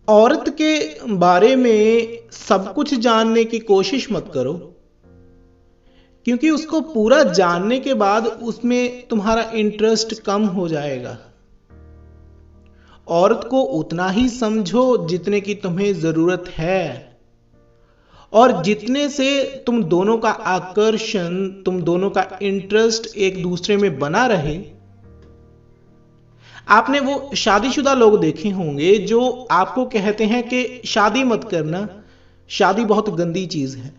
औरत के बारे में सब कुछ जानने की कोशिश मत करो, क्योंकि उसको पूरा जानने के बाद उसमें तुम्हारा इंटरेस्ट कम हो जाएगा। औरत को उतना ही समझो जितने की तुम्हें जरूरत है, और जितने से तुम दोनों का आकर्षण, तुम दोनों का इंटरेस्ट एक दूसरे में बना रहे। आपने वो शादीशुदा लोग देखे होंगे जो आपको कहते हैं कि शादी मत करना, शादी बहुत गंदी चीज है,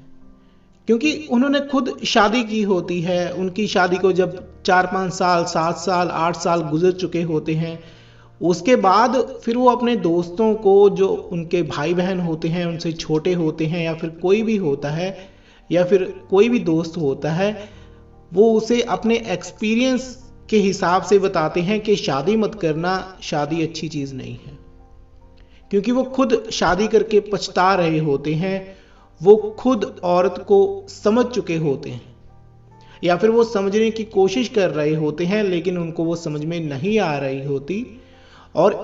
क्योंकि उन्होंने खुद शादी की होती है। उनकी शादी को जब 4-5 साल, 7 साल, 8 साल गुजर चुके होते हैं, उसके बाद फिर वो अपने दोस्तों को, जो उनके भाई बहन होते हैं, उनसे छोटे होते हैं, या फिर कोई भी होता है, या फिर कोई भी दोस्त होता है, वो उसे अपने एक्सपीरियंस के हिसाब से बताते हैं कि शादी मत करना, शादी अच्छी चीज नहीं है। क्योंकि वो खुद शादी करके पछता रहे होते हैं, वो खुद औरत को समझ चुके होते हैं, या फिर वो समझने की कोशिश कर रहे होते हैं, लेकिन उनको वो समझ में नहीं आ रही होती। और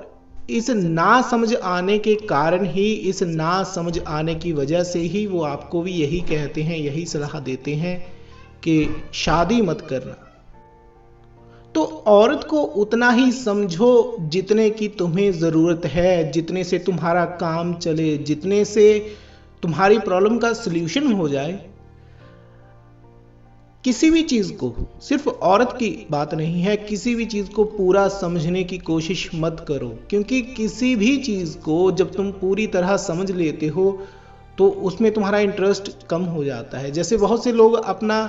इस ना समझ आने के कारण ही, इस ना समझ आने की वजह से ही वो आपको भी यही कहते हैं, यही सलाह देते हैं कि शादी मत करना। तो औरत को उतना ही समझो जितने की तुम्हें जरूरत है, जितने से तुम्हारा काम चले, जितने से तुम्हारी प्रॉब्लम का सलूशन हो जाए। किसी भी चीज को, सिर्फ औरत की बात नहीं है, किसी भी चीज को पूरा समझने की कोशिश मत करो, क्योंकि किसी भी चीज को जब तुम पूरी तरह समझ लेते हो तो उसमें तुम्हारा इंटरेस्ट कम हो जाता है। जैसे बहुत से लोग अपना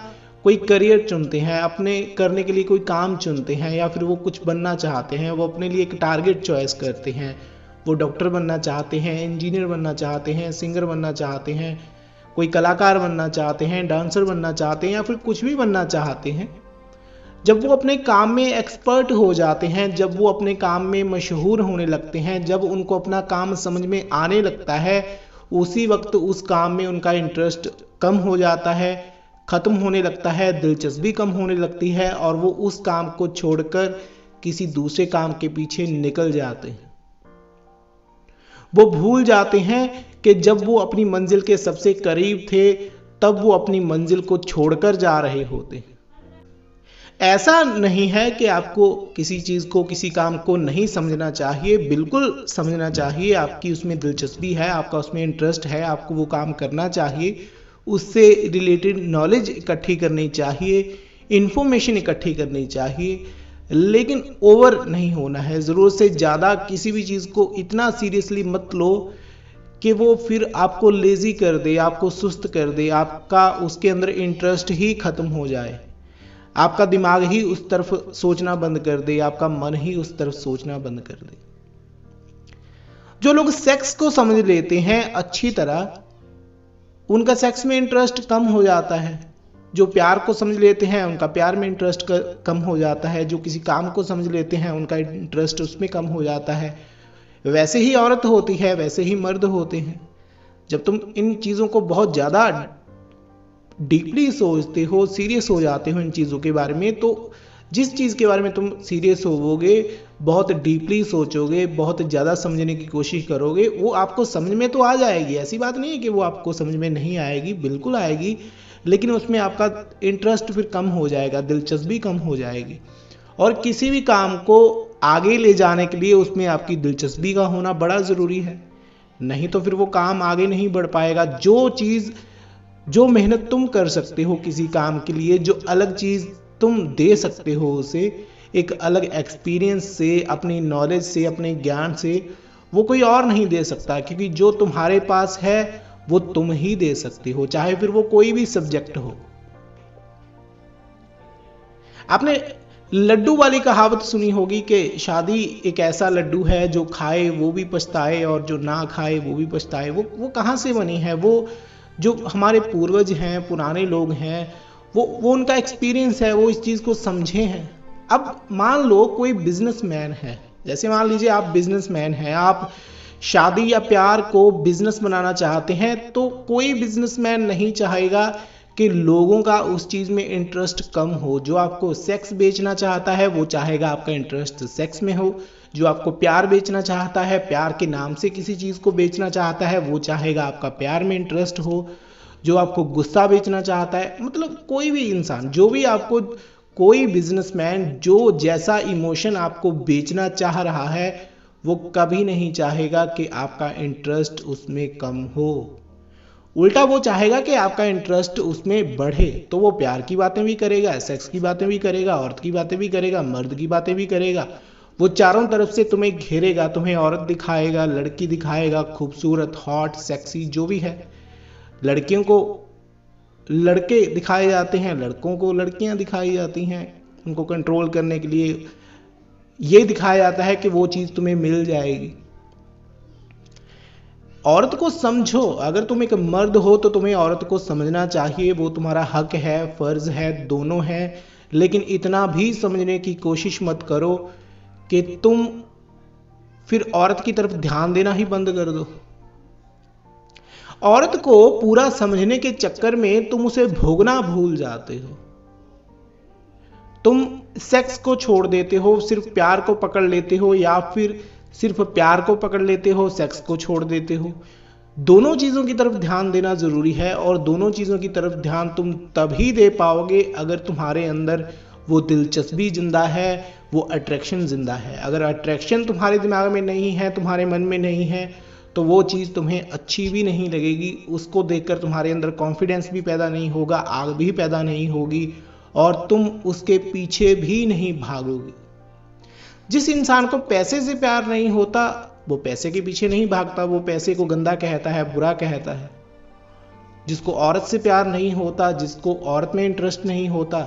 कोई करियर चुनते हैं, अपने करने के लिए कोई काम चुनते हैं, या फिर वो कुछ बनना चाहते हैं, वो अपने लिए एक टारगेट चॉइस करते हैं। वो डॉक्टर बनना चाहते हैं, इंजीनियर बनना चाहते हैं, सिंगर बनना चाहते हैं, कोई कलाकार बनना चाहते हैं, डांसर बनना चाहते हैं, या फिर कुछ भी बनना चाहते हैं। जब वो अपने काम में एक्सपर्ट हो जाते हैं, जब वो अपने काम में मशहूर होने लगते हैं, जब उनको अपना काम समझ में आने लगता है, उसी वक्त उस काम में उनका इंटरेस्ट कम हो जाता है, खत्म होने लगता है, दिलचस्पी कम होने लगती है, और वो उस काम को छोड़कर किसी दूसरे काम के पीछे निकल जाते हैं। वो भूल जाते हैं कि जब वो अपनी मंजिल के सबसे करीब थे, तब वो अपनी मंजिल को छोड़कर जा रहे होते हैं। ऐसा नहीं है कि आपको किसी चीज को, किसी काम को नहीं समझना चाहिए, बिल्कुल समझना चाहिए। आपकी उसमें दिलचस्पी है, आपका उसमें इंटरेस्ट है, आपको वो काम करना चाहिए, उससे रिलेटेड नॉलेज इकट्ठी करनी चाहिए, इंफॉर्मेशन इकट्ठी करनी चाहिए, लेकिन ओवर नहीं होना है। जरूरत से ज्यादा किसी भी चीज को इतना सीरियसली मत लो कि वो फिर आपको लेजी कर दे, आपको सुस्त कर दे, आपका उसके अंदर इंटरेस्ट ही खत्म हो जाए, आपका दिमाग ही उस तरफ सोचना बंद कर दे, आपका मन ही उस तरफ सोचना बंद कर दे। जो लोग सेक्स को समझ लेते हैं अच्छी तरह, उनका सेक्स में इंटरेस्ट कम हो जाता है। जो प्यार को समझ लेते हैं, उनका प्यार में इंटरेस्ट कम हो जाता है। जो किसी काम को समझ लेते हैं, उनका इंटरेस्ट उसमें कम हो जाता है। वैसे ही औरत होती है, वैसे ही मर्द होते हैं। जब तुम इन चीज़ों को बहुत ज़्यादा डीपली सोचते हो, सीरियस हो जाते हो इन चीज़ों के बारे में, तो जिस चीज़ के बारे में तुम सीरियस होवोगे, बहुत डीपली सोचोगे, बहुत ज़्यादा समझने की कोशिश करोगे, वो आपको समझ में तो आ जाएगी। ऐसी बात नहीं है कि वो आपको समझ में नहीं आएगी, बिल्कुल आएगी, लेकिन उसमें आपका इंटरेस्ट फिर कम हो जाएगा, दिलचस्पी कम हो जाएगी। और किसी भी काम को आगे ले जाने के लिए उसमें आपकी दिलचस्पी का होना बड़ा ज़रूरी है, नहीं तो फिर वो काम आगे नहीं बढ़ पाएगा। जो मेहनत तुम कर सकते हो किसी काम के लिए, जो अलग चीज़ तुम दे सकते हो उसे, एक अलग एक्सपीरियंस से, अपनी नॉलेज से, अपने ज्ञान से, वो कोई और नहीं दे सकता, क्योंकि जो तुम्हारे पास है वो तुम ही दे सकते हो, चाहे फिर वो कोई भी सब्जेक्ट हो। आपने लड्डू वाली कहावत सुनी होगी कि शादी एक ऐसा लड्डू है जो खाए वो भी पछताए और जो ना खाए वो भी पछताए। वो कहाँ से बनी है? वो जो हमारे पूर्वज हैं, पुराने लोग हैं, वो उनका एक्सपीरियंस है, वो इस चीज़ को समझे हैं। अब मान लो कोई बिजनेसमैन है, जैसे मान लीजिए आप बिजनेसमैन हैं, आप शादी या प्यार को बिजनेस बनाना चाहते हैं, तो कोई बिजनेसमैन नहीं चाहेगा कि लोगों का उस चीज़ में इंटरेस्ट कम हो। जो आपको सेक्स बेचना चाहता है वो चाहेगा आपका इंटरेस्ट सेक्स में हो, जो आपको प्यार बेचना चाहता है, प्यार के नाम से किसी चीज़ को बेचना चाहता है, वो चाहेगा आपका प्यार में इंटरेस्ट हो। जो आपको गुस्सा बेचना चाहता है, मतलब कोई भी इंसान, जो भी आपको, कोई बिजनेसमैन जो जैसा इमोशन आपको बेचना चाह रहा है, वो कभी नहीं चाहेगा कि आपका इंटरेस्ट उसमें कम हो। उल्टा वो चाहेगा कि आपका इंटरेस्ट उसमें बढ़े। तो वो प्यार की बातें भी करेगा, सेक्स की बातें भी करेगा, औरत की बातें भी करेगा, मर्द की बातें भी करेगा। वो चारों तरफ से तुम्हें घेरेगा, तुम्हें औरत दिखाएगा, लड़की दिखाएगा, खूबसूरत, हॉट, सेक्सी, जो भी है। लड़कियों को लड़के दिखाए जाते हैं, लड़कों को लड़कियां दिखाई जाती हैं। उनको कंट्रोल करने के लिए ये दिखाया जाता है कि वो चीज़ तुम्हें मिल जाएगी। औरत को समझो। अगर तुम एक मर्द हो तो तुम्हें औरत को समझना चाहिए, वो तुम्हारा हक है, फर्ज है, दोनों है। लेकिन इतना भी समझने की कोशिश मत करो कि तुम फिर औरत की तरफ ध्यान देना ही बंद कर दो। औरत को पूरा समझने के चक्कर में तुम उसे भोगना भूल जाते हो। तुम सेक्स को छोड़ देते हो, सिर्फ प्यार को पकड़ लेते हो, या फिर सिर्फ प्यार को पकड़ लेते हो, सेक्स को छोड़ देते हो। दोनों चीज़ों की तरफ ध्यान देना ज़रूरी है, और दोनों चीज़ों की तरफ ध्यान तुम तभी दे पाओगे अगर तुम्हारे अंदर वो दिलचस्पी जिंदा है, वो अट्रैक्शन जिंदा है। अगर अट्रैक्शन तुम्हारे दिमाग में नहीं है, तुम्हारे मन में नहीं है, तो वो चीज़ तुम्हें अच्छी भी नहीं लगेगी। उसको देखकर तुम्हारे अंदर कॉन्फिडेंस भी पैदा नहीं होगा, आग भी पैदा नहीं होगी, और तुम उसके पीछे भी नहीं भागोगे। जिस इंसान को पैसे से प्यार नहीं होता, वो पैसे के पीछे नहीं भागता, वो पैसे को गंदा कहता है, बुरा कहता है। जिसको औरत से प्यार नहीं होता, जिसको औरत में इंटरेस्ट नहीं होता,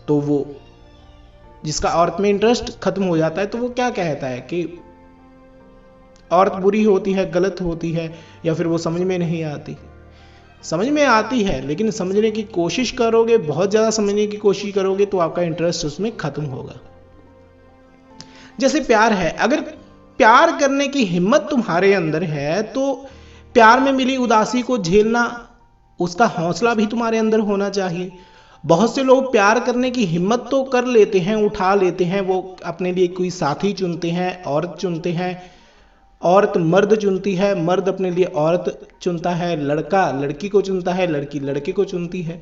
तो वो, जिसका औरत में इंटरेस्ट खत्म हो जाता है, तो वो क्या कहता है कि औरत बुरी होती है, गलत होती है, या फिर वो समझ में नहीं आती। समझ में आती है, लेकिन समझने की कोशिश करोगे, बहुत ज़्यादा समझने की कोशिश करोगे, तो आपका इंटरेस्ट उसमें खत्म होगा। जैसे प्यार है, अगर प्यार करने की हिम्मत तुम्हारे अंदर है, तो प्यार में मिली उदासी को झेलना, उसका हौसला भी तुम्हारे अंदर होना चाहिए। बहुत से लोग प्यार करने की हिम्मत तो कर लेते हैं, उठा लेते हैं, वो अपने लिए कोई साथी चुनते हैं, औरत चुनते हैं, औरत मर्द चुनती है, मर्द अपने लिए औरत चुनता है, लड़का लड़की को चुनता है, लड़की लड़के को चुनती है।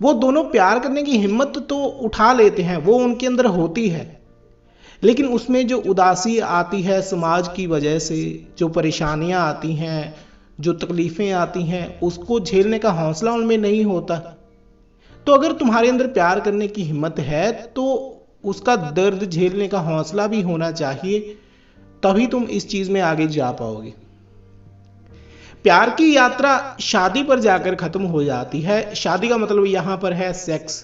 वो दोनों प्यार करने की हिम्मत तो उठा लेते हैं, वो उनके अंदर होती है, लेकिन उसमें जो उदासी आती है समाज की वजह से, जो परेशानियां आती हैं, जो तकलीफें आती हैं, उसको झेलने का हौसला उनमें नहीं होता। तो अगर तुम्हारे अंदर प्यार करने की हिम्मत है, तो उसका दर्द झेलने का हौसला भी होना चाहिए, तभी तुम इस चीज में आगे जा पाओगे। प्यार की यात्रा शादी पर जाकर खत्म हो जाती है। शादी का मतलब यहां पर है सेक्स।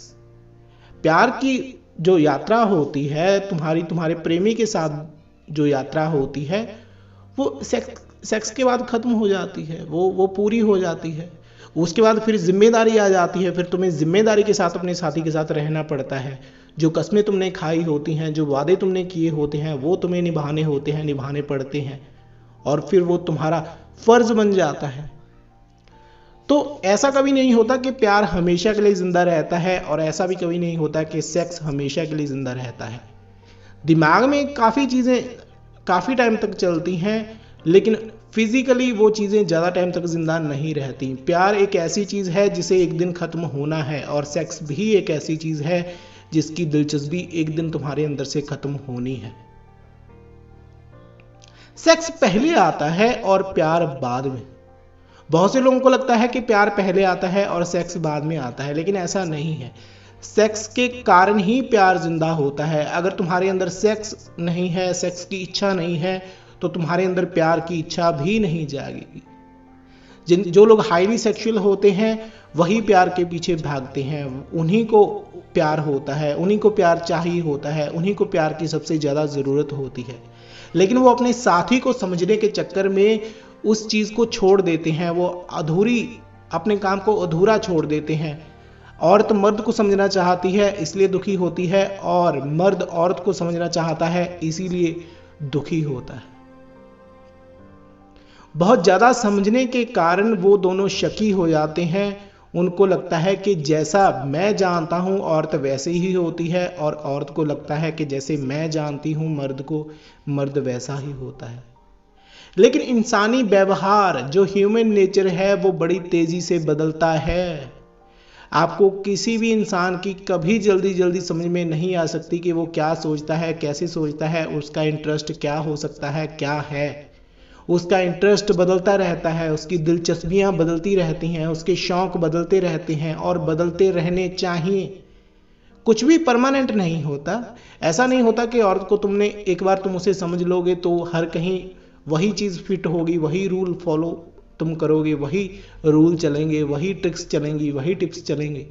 प्यार की जो यात्रा होती है, तुम्हारे प्रेमी के साथ जो यात्रा होती है, वो सेक्स के बाद खत्म हो जाती है, वो पूरी हो जाती है। उसके बाद फिर जिम्मेदारी आ जाती है, फिर तुम्हें जिम्मेदारी के साथ अपने साथी के साथ रहना पड़ता है। जो कस्में तुमने खाई होती हैं, जो वादे तुमने किए होते हैं, वो तुम्हें निभाने होते हैं, निभाने पड़ते हैं, और फिर वो तुम्हारा फर्ज बन जाता है। तो ऐसा कभी नहीं होता कि प्यार हमेशा के लिए जिंदा रहता है, और ऐसा भी कभी नहीं होता कि सेक्स हमेशा के लिए जिंदा रहता है। दिमाग में काफ़ी चीज़ें काफ़ी टाइम तक चलती हैं, लेकिन फिजिकली वो चीज़ें ज़्यादा टाइम तक जिंदा नहीं रहती। प्यार एक ऐसी चीज़ है जिसे एक दिन ख़त्म होना है, और सेक्स भी एक ऐसी चीज़ है जिसकी दिलचस्पी एक दिन तुम्हारे अंदर से खत्म होनी है। सेक्स पहले आता है और प्यार बाद में। बहुत से लोगों को लगता है कि प्यार पहले आता है और सेक्स बाद में आता है, लेकिन ऐसा नहीं है। सेक्स के कारण ही प्यार जिंदा होता है। अगर तुम्हारे अंदर सेक्स नहीं है, सेक्स की इच्छा नहीं है, तो तुम्हारे अंदर प्यार की इच्छा भी नहीं जागेगी। जो लोग हाईली सेक्सुअल होते हैं, वही प्यार के पीछे भागते हैं। उन्हीं को प्यार होता है, उन्हीं को प्यार चाहिए होता है, उन्हीं को प्यार की सबसे ज़्यादा ज़रूरत होती है। लेकिन वो अपने साथी को समझने के चक्कर में उस चीज़ को छोड़ देते हैं, वो अपने काम को अधूरा छोड़ देते हैं। औरत मर्द को समझना चाहती है, इसलिए दुखी होती है, और मर्द औरत को समझना चाहता है, इसीलिए दुखी होता है। बहुत ज़्यादा समझने के कारण वो दोनों शकी हो जाते हैं, उनको लगता है कि जैसा मैं जानता हूं औरत वैसे ही होती है, और औरत को लगता है कि जैसे मैं जानती हूं मर्द को, मर्द वैसा ही होता है। लेकिन इंसानी व्यवहार, जो ह्यूमन नेचर है, वो बड़ी तेजी से बदलता है। आपको किसी भी इंसान की कभी जल्दी जल्दी समझ में नहीं आ सकती कि वो क्या सोचता है, कैसे सोचता है, उसका इंटरेस्ट क्या हो सकता है, क्या है। उसका इंटरेस्ट बदलता रहता है, उसकी दिलचस्पियां बदलती रहती हैं, उसके शौक बदलते रहते हैं और बदलते रहने चाहिए। कुछ भी परमानेंट नहीं होता। ऐसा नहीं होता कि औरत को तुमने एक बार तुम उसे समझ लोगे तो हर कहीं वही चीज़ फिट होगी, वही रूल फॉलो तुम करोगे, वही रूल चलेंगे, वही ट्रिक्स चलेंगी, वही टिप्स चलेंगे।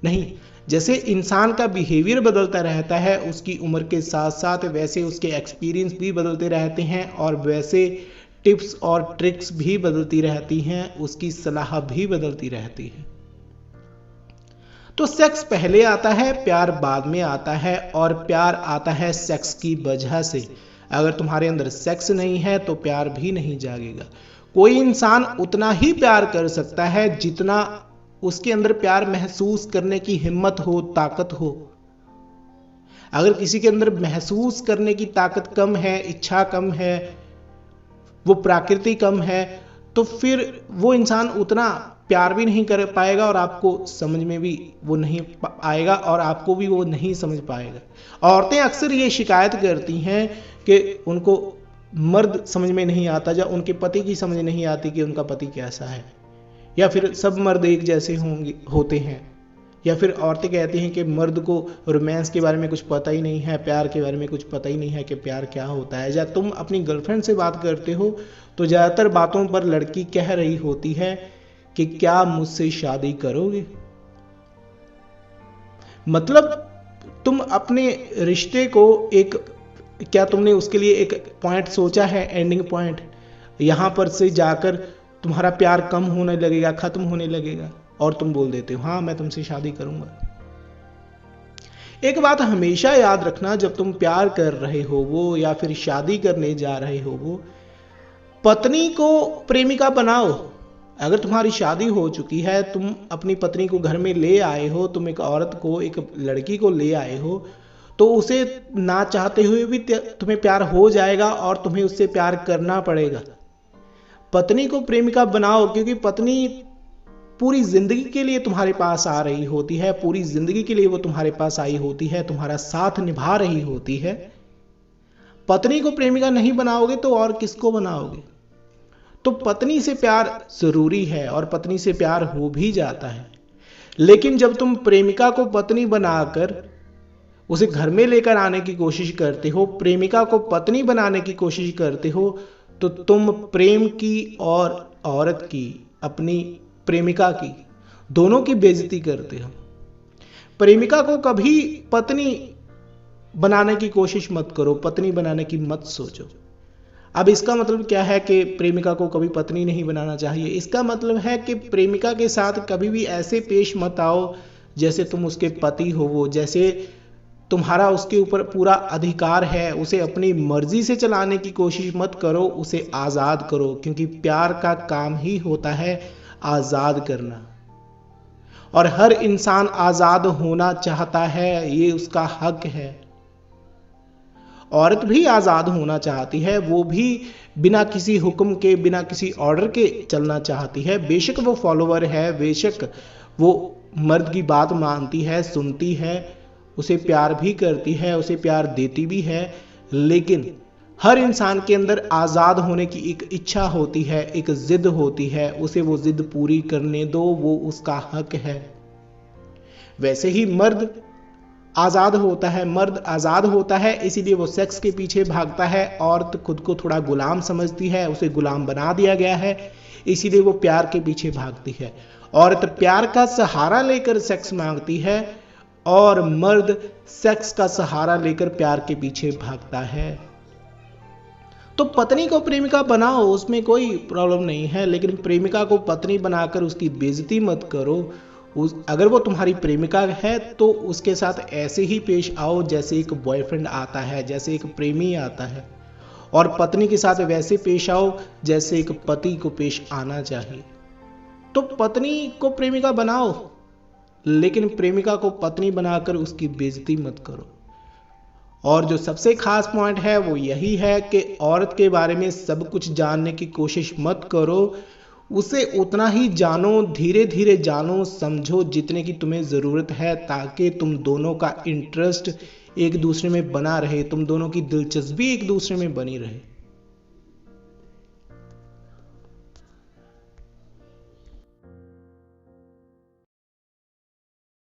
नहीं, जैसे इंसान का बिहेवियर बदलता रहता है उसकी उम्र के साथ साथ, वैसे उसके एक्सपीरियंस भी बदलते रहते हैं और वैसे टिप्स और ट्रिक्स भी बदलती रहती हैं, उसकी सलाह भी बदलती रहती है। तो सेक्स पहले आता है, प्यार बाद में आता है, और प्यार आता है सेक्स की वजह से। अगर तुम्हारे अंदर सेक्स नहीं है तो प्यार भी नहीं जागेगा। कोई इंसान उतना ही प्यार कर सकता है जितना उसके अंदर प्यार महसूस करने की हिम्मत हो, ताकत हो। अगर किसी के अंदर महसूस करने की ताकत कम है, इच्छा कम है, वो प्रकृति कम है, तो फिर वो इंसान उतना प्यार भी नहीं कर पाएगा और आपको समझ में भी वो नहीं आएगा और आपको भी वो नहीं समझ पाएगा। औरतें अक्सर ये शिकायत करती हैं कि उनको मर्द समझ में नहीं आता, या उनके पति की समझ नहीं आती कि उनका पति कैसा है, या फिर सब मर्द एक जैसे होते हैं, या फिर औरतें कहती हैं कि मर्द को रोमांस के बारे में कुछ पता ही नहीं है, प्यार के बारे में कुछ पता ही नहीं है कि प्यार क्या होता है। या तुम अपनी गर्लफ्रेंड से बात करते हो तो ज़्यादातर बातों पर लड़की कह रही होती है कि क्या मुझसे शादी करोगे। मतलब तुम अपने रिश्ते को एक, क्या तुमने उसके लिए एक पॉइंट सोचा है, एंडिंग पॉइंट, यहां पर से जाकर तुम्हारा प्यार कम होने लगेगा, खत्म होने लगेगा, और तुम बोल देते हो हाँ मैं तुमसे शादी करूंगा। एक बात हमेशा याद रखना, जब तुम प्यार कर रहे हो वो या फिर शादी करने जा रहे हो वो, पत्नी को प्रेमिका बनाओ। अगर तुम्हारी शादी हो चुकी है, तुम अपनी पत्नी को घर में ले आए हो, तुम एक औरत को, एक लड़की को ले आए हो, तो उसे ना चाहते हुए भी तुम्हें प्यार हो जाएगा और तुम्हें उससे प्यार करना पड़ेगा। पत्नी को प्रेमिका बनाओ, क्योंकि पत्नी पूरी जिंदगी के लिए तुम्हारे पास आ रही होती है, पूरी जिंदगी के लिए वो तुम्हारे पास आई होती है, तुम्हारा साथ निभा रही होती है। पत्नी को प्रेमिका नहीं बनाओगे तो और किसको बनाओगे। तो पत्नी से प्यार जरूरी है और पत्नी से प्यार हो भी जाता है, लेकिन जब तुम प्रेमिका को पत्नी बनाकर उसे घर में लेकर आने की कोशिश करते हो, प्रेमिका को पत्नी बनाने की कोशिश करते हो, तो तुम प्रेम की और औरत की, अपनी प्रेमिका की, दोनों की बेइज्जती करते हो। प्रेमिका को कभी पत्नी बनाने की कोशिश मत करो, पत्नी बनाने की मत सोचो। अब इसका मतलब क्या है कि प्रेमिका को कभी पत्नी नहीं बनाना चाहिए? इसका मतलब है कि प्रेमिका के साथ कभी भी ऐसे पेश मत आओ जैसे तुम उसके पति हो, वो जैसे तुम्हारा उसके ऊपर पूरा अधिकार है। उसे अपनी मर्जी से चलाने की कोशिश मत करो, उसे आज़ाद करो, क्योंकि प्यार का काम ही होता है आज़ाद करना, और हर इंसान आज़ाद होना चाहता है, ये उसका हक है। औरत भी आज़ाद होना चाहती है, वो भी बिना किसी हुक्म के, बिना किसी ऑर्डर के चलना चाहती है। बेशक वो फॉलोवर है, बेशक वो मर्द की बात मानती है, सुनती है, उसे प्यार भी करती है, उसे प्यार देती भी है, लेकिन हर इंसान के अंदर आज़ाद होने की एक इच्छा होती है, एक जिद होती है, उसे वो जिद पूरी करने दो, वो उसका हक है। वैसे ही मर्द आज़ाद होता है, मर्द आज़ाद होता है, इसीलिए वो सेक्स के पीछे भागता है। औरत खुद को थोड़ा गुलाम समझती है, उसे गुलाम बना दिया गया है, इसीलिए वो प्यार के पीछे भागती है। औरत प्यार का सहारा लेकर सेक्स मांगती है और मर्द सेक्स का सहारा लेकर प्यार के पीछे भागता है। तो पत्नी को प्रेमिका बनाओ, उसमें कोई प्रॉब्लम नहीं है, लेकिन प्रेमिका को पत्नी बनाकर उसकी बेइज्जती मत करो। अगर वो तुम्हारी प्रेमिका है तो उसके साथ ऐसे ही पेश आओ जैसे एक बॉयफ्रेंड आता है, जैसे एक प्रेमी आता है, और पत्नी के साथ वैसे पेश आओ जैसे एक पति को पेश आना चाहिए। तो पत्नी को प्रेमिका बनाओ, लेकिन प्रेमिका को पत्नी बनाकर उसकी बेइज्जती मत करो। और जो सबसे खास पॉइंट है वो यही है कि औरत के बारे में सब कुछ जानने की कोशिश मत करो, उसे उतना ही जानो, धीरे धीरे जानो समझो जितने की तुम्हें ज़रूरत है, ताकि तुम दोनों का इंटरेस्ट एक दूसरे में बना रहे, तुम दोनों की दिलचस्पी एक दूसरे में बनी रहे।